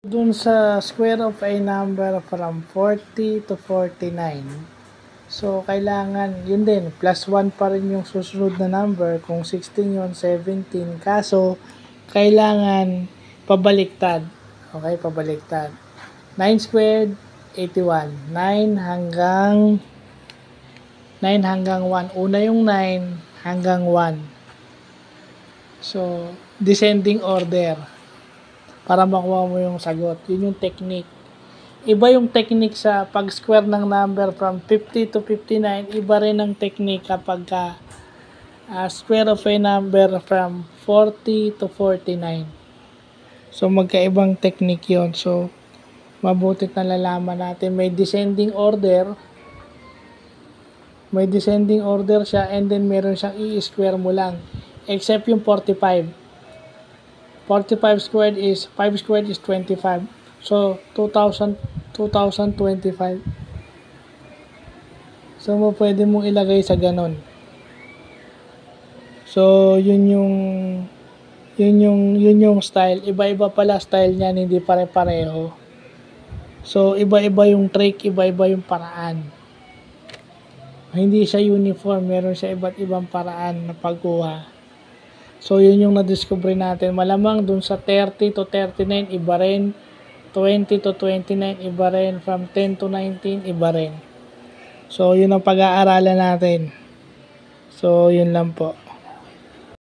Dun sa square of a number from 40 to 49. So, kailangan, yun din, plus 1 pa rin yung susunod na number. Kung 16 yun, 17. Kaso, kailangan pabaliktad. Okay, pabaliktad. 9 squared, 81. 9 hanggang 1. Una yung 9 hanggang 1. So, descending order para makuha mo yung sagot. Yun yung technique. Iba yung technique sa pag-square ng number from 50 to 59. Iba rin ang technique kapag square of a number from 40 to 49. So, magkaibang technique yon. So, mabutit na lalaman natin. May descending order. May descending order siya and then meron siyang i-square mo lang. Except yung 45. 45 squared is, 5 squared is 25. So, 2025. So, pwede mong ilagay sa ganon. So, yun yung style. Iba-iba pala style niyan, hindi pare-pareho. So, iba-iba yung trick, iba-iba yung paraan. Hindi siya uniform, meron siya iba't ibang paraan na pagkuha. So, yun yung na-discover natin. Malamang dun sa 30 to 39, iba rin. 20 to 29, iba rin. From 10 to 19, iba rin. So, yun ang pag-aaralan natin. So, yun lang po.